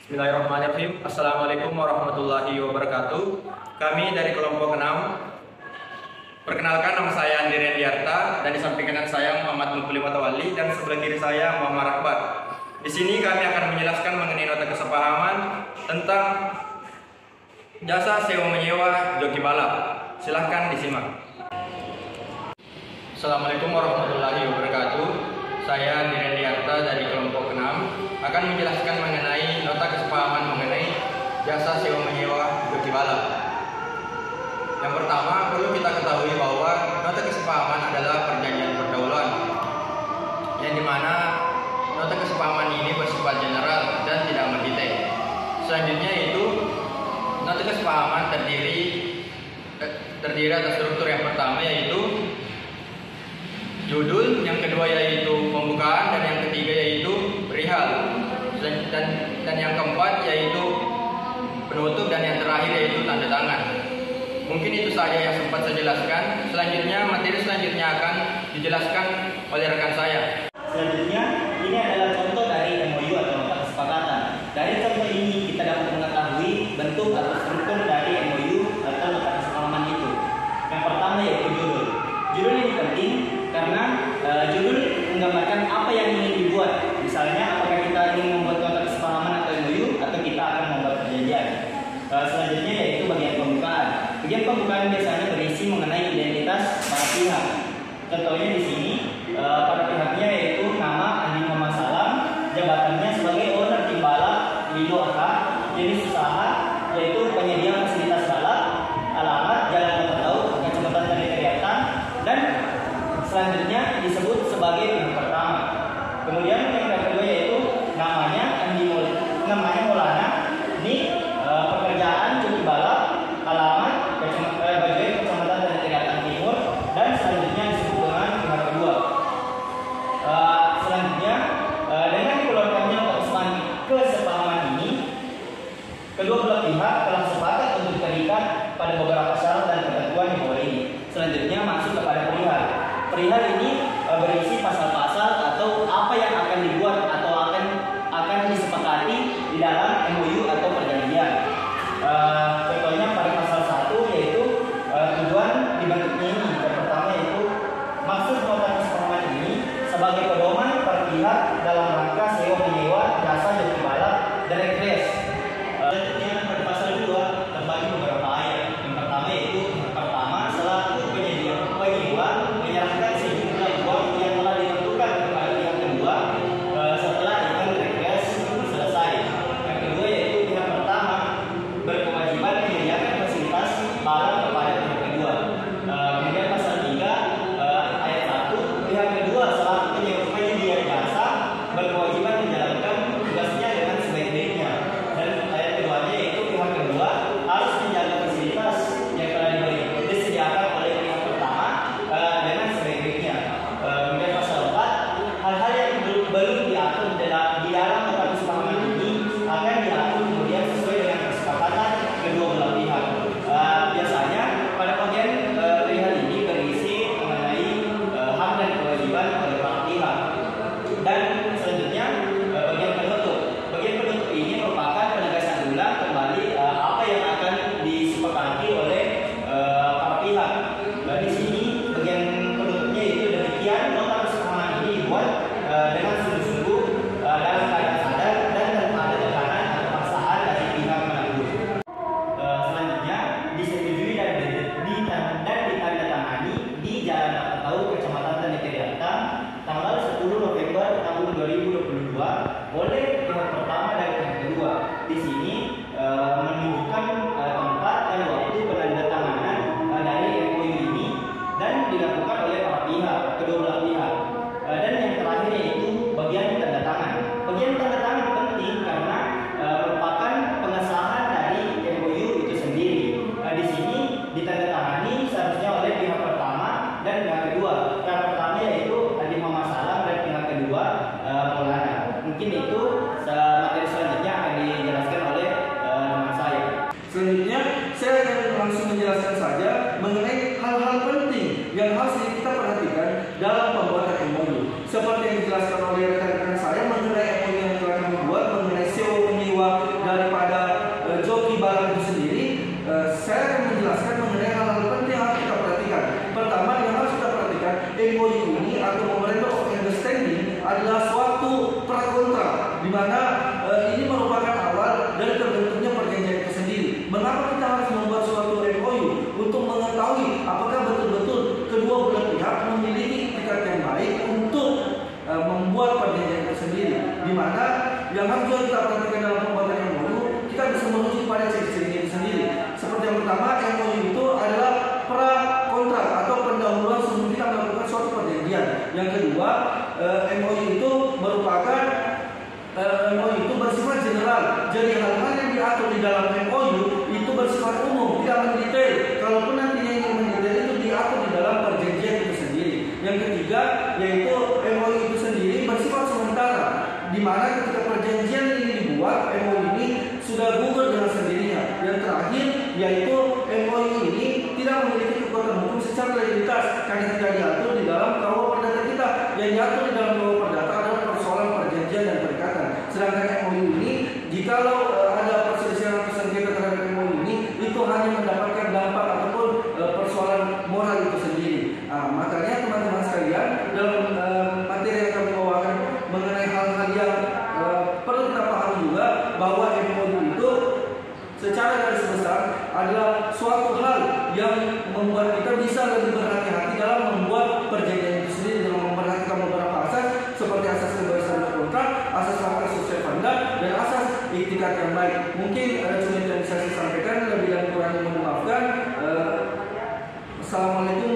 Bismillahirrahmanirrahim. Assalamualaikum warahmatullahi wabarakatuh. Kami dari kelompok 6. Perkenalkan, nama saya Andi Rendiarta dan di samping kanan saya Muhammad Mukli Matawali dan sebelah kiri saya Muhammad Akbar. Di sini kami akan menjelaskan mengenai nota kesepahaman tentang jasa sewa menyewa joki balap. Silahkan disimak. Assalamualaikum warahmatullahi wabarakatuh. Saya Andi Rendiarta dari kelompok 6 akan menjelaskan mengenai nota kesepahaman mengenai jasa sewa menyewa joki balap. Yang pertama, perlu kita ketahui bahwa nota kesepahaman adalah perjanjian pergaulan, yang dimana nota kesepahaman ini bersifat general dan tidak mendetail. Selanjutnya itu nota kesepahaman terdiri atas struktur. Yang pertama yaitu judul, yang kedua yaitu pembukaan, dan yang ketiga yaitu perihal, dan yang keempat yaitu penutup, dan yang terakhir yaitu tanda tangan. Mungkin itu saja yang sempat saya jelaskan. Selanjutnya, materi selanjutnya akan dijelaskan oleh rekan saya. Selanjutnya, ini adalah contoh dari MOU atau nota kesepakatan. Dari contoh ini kita dapat mengetahui bentuk atau struktur dari MOU atau nota kesepahaman itu. Yang pertama yaitu judul. Judul ini penting karena judul menggambarkan apa yang ingin dibuat. Misalnya, apakah kita ingin membuat nota kesepahaman atau MOU, atau kita akan membuat perjanjian. Selanjutnya yaitu bagian pembukaan. Bagian pembukaan biasanya berisi mengenai identitas para pihak. Contohnya di sini, para pihaknya yaitu nama Andi Muhammad Salam, jabatannya sebagai owner tim balap Lido AK, jenis usaha yaitu penyedia fasilitas balap, alamat Jalan Kota Tahu, Kecamatan Tariatan, dan selanjutnya disebut sebagai pihak pertama. Kemudian yang kedua yaitu namanya Maulana, ini pekerjaan joki balap, alamat Bajai Kecamatan Tariatan Timur, dan selanjutnya disebut dengan pihak kedua. Selanjutnya dengan dikeluarkannya kesepahaman ini, kedua belah pihak telah sepakat untuk terikat pada beberapa syarat dan ketentuan di bawah ini. Selanjutnya masuk kepada perihal. Perihal ini berisi pasal-pasal atau apa yang akan dibuat atau akan disepakati di dalam MOU atau perjanjian. Contohnya pada pasal 1 yaitu tujuan dibentuknya ini. Yang pertama yaitu maksud nota kesepahaman ini sebagai pedoman per pihak dalam rangka sewa menyewa jasa joki balap dan rekreasi. Selanjutnya pada pasal 2 terbagi beberapa ayat. Yang pertama yaitu selaku penyewa menyerahkan sejumlah uang yang telah ditentukan kepada pihak kedua setelah event rekreasi selesai. Yang harus juga kita perhatikan dalam pembuatan MOU, kita bisa merujuk pada ciri-cirinya itu sendiri. Seperti yang pertama, MOU itu adalah pra kontrak atau pendahuluan sebelum kita melakukan suatu perjanjian. Yang kedua, MOU itu merupakan MOU itu bersifat general. Jadi hal-hal yang diatur di dalam MOU itu bersifat umum, tidak mendetail. Kalaupun nantinya ingin mendetail itu diatur di dalam perjanjian itu sendiri. Yang ketiga, yaitu MOU itu sendiri bersifat sementara, di mana ketika perjanjian ini dibuat, MOU ini sudah gugur dengan sendirinya. Yang terakhir, yaitu MOU ini tidak memiliki kekuatan hukum secara legalitas karena tidak diatur di dalam KUH Perdata kita. Yang diatur di dalam KUH Perdata adalah persoalan perjanjian dan perikatan. Sedangkan MOU ini, jikalau ada perselisihan atau sengketa terhadap MOU ini, itu hanya mendapatkan dampak ataupun persoalan moral itu sendiri. Makanya teman-teman sekalian, dalam materi yang kami bawakan mengenai hal-hal yang perlu kita pahami juga, bahwa MOU itu secara garis besar adalah suatu hal yang membuat kita bisa lebih berhati-hati dalam membuat perjanjian itu sendiri, dengan memperhatikan beberapa asas seperti asas kebebasan berkontrak, asas hak asasi fanda, dan asas iktikat yang baik. Mungkin cuma yang bisa saya sampaikan, lebih dan kurangnya mohon maafkan. Assalamualaikum